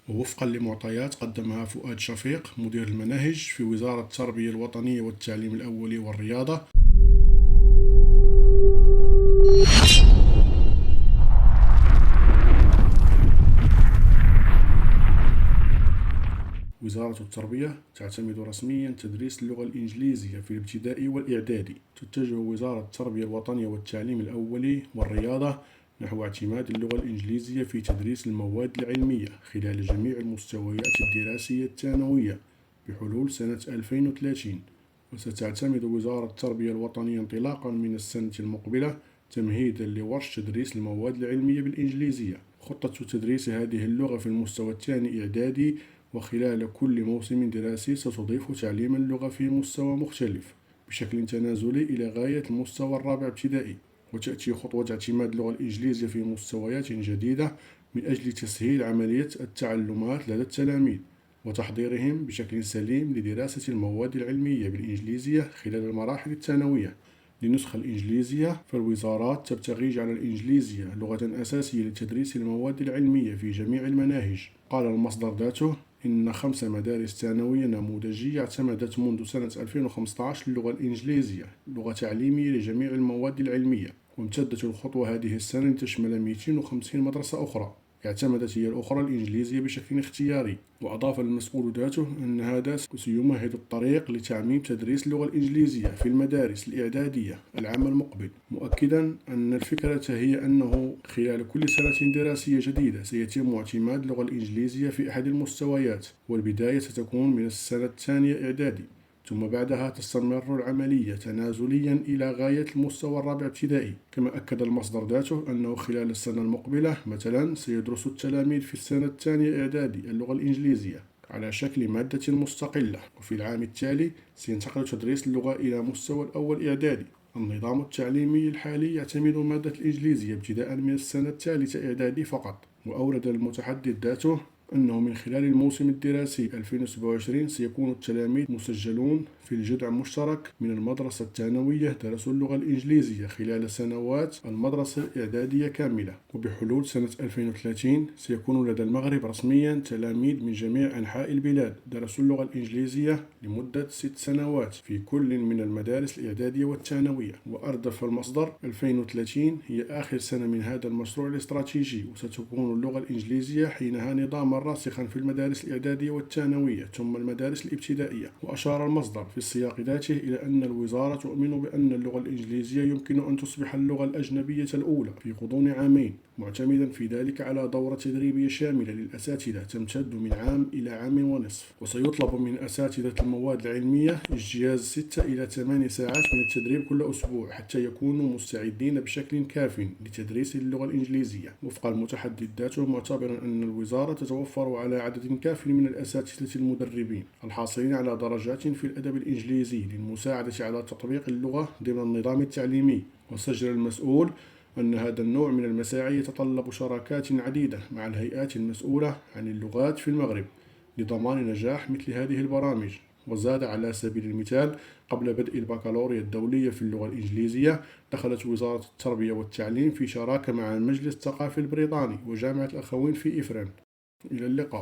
ووفقا لمعطيات قدمها فؤاد شفيق مدير المناهج في وزارة التربية الوطنية والتعليم الأولي والرياضة، وزارة التربية تعتمد رسميا تدريس اللغة الإنجليزية في الابتدائي والإعدادي. تتجه وزارة التربية الوطنية والتعليم الأولي والرياضة نحو اعتماد اللغة الإنجليزية في تدريس المواد العلمية خلال جميع المستويات الدراسية الثانوية بحلول سنة 2030. وستعتمد وزارة التربية الوطنية انطلاقا من السنة المقبلة تمهيدا لورش تدريس المواد العلمية بالإنجليزية. خطة تدريس هذه اللغة في المستوى الثاني إعدادي، وخلال كل موسم دراسي ستضيف تعليم اللغة في مستوى مختلف بشكل تنازلي إلى غاية المستوى الرابع ابتدائي. وتأتي خطوة اعتماد اللغة الإنجليزية في مستويات جديدة من أجل تسهيل عملية التعلمات لدى التلاميذ وتحضيرهم بشكل سليم لدراسة المواد العلمية بالإنجليزية خلال المراحل الثانوية. للنسخة الإنجليزية، فالوزارات تبتغي جعل الإنجليزية لغة أساسية لتدريس المواد العلمية في جميع المناهج. قال المصدر ذاته إن 5 مدارس ثانوية نموذجية اعتمدت منذ سنة 2015 اللغة الإنجليزية لغة تعليمية لجميع المواد العلمية، وامتدت الخطوة هذه السنة لتشمل 250 مدرسة أخرى اعتمدت هي الأخرى الإنجليزية بشكل اختياري. وأضاف المسؤول ذاته أن هذا سيمهد الطريق لتعميم تدريس اللغة الإنجليزية في المدارس الإعدادية العام المقبل، مؤكدا أن الفكرة هي أنه خلال كل سنة دراسية جديدة سيتم اعتماد اللغة الإنجليزية في أحد المستويات، والبداية ستكون من السنة الثانية إعدادي، ثم بعدها تستمر العملية تنازليا إلى غاية المستوى الرابع ابتدائي. كما أكد المصدر ذاته أنه خلال السنة المقبلة مثلا سيدرس التلاميذ في السنة الثانية إعدادي اللغة الإنجليزية على شكل مادة مستقلة، وفي العام التالي سينتقل تدريس اللغة إلى مستوى الأول إعدادي. النظام التعليمي الحالي يعتمد مادة الإنجليزية ابتداء من السنة الثالثة إعدادي فقط. وأورد المتحدث ذاته أنه من خلال الموسم الدراسي 2027 سيكون التلاميذ مسجلون في الجذع المشترك من المدرسة الثانوية درسوا اللغة الإنجليزية خلال سنوات المدرسة الإعدادية كاملة. وبحلول سنة 2030 سيكون لدى المغرب رسميا تلاميذ من جميع أنحاء البلاد درسوا اللغة الإنجليزية لمدة 6 سنوات في كل من المدارس الإعدادية والثانوية. وأردف المصدر 2030 هي آخر سنة من هذا المشروع الاستراتيجي، وستكون اللغة الإنجليزية حينها نظاما راسخا في المدارس الإعدادية والثانوية ثم المدارس الابتدائية. وأشار المصدر في السياق ذاته إلى أن الوزارة تؤمن بأن اللغة الإنجليزية يمكن أن تصبح اللغة الأجنبية الأولى في غضون عامين، معتمدا في ذلك على دورة تدريبية شاملة للأساتذة تمتد من عام إلى عام ونصف. وسيطلب من أساتذة المواد العلمية اجتياز 6 إلى 8 ساعات من التدريب كل أسبوع حتى يكونوا مستعدين بشكل كاف لتدريس اللغة الإنجليزية. وفق المتحدث ذاته، معتبرا أن الوزارة تتوفر على عدد كاف من الأساتذة المدربين الحاصلين على درجات في الأدب الإنجليزي للمساعدة على تطبيق اللغة ضمن النظام التعليمي. وسجل المسؤول أن هذا النوع من المساعي يتطلب شراكات عديدة مع الهيئات المسؤولة عن اللغات في المغرب لضمان نجاح مثل هذه البرامج. وزاد على سبيل المثال، قبل بدء البكالوريا الدولية في اللغة الإنجليزية دخلت وزارة التربية والتعليم في شراكة مع المجلس الثقافي البريطاني وجامعة الأخوين في إفرن. إلى اللقاء.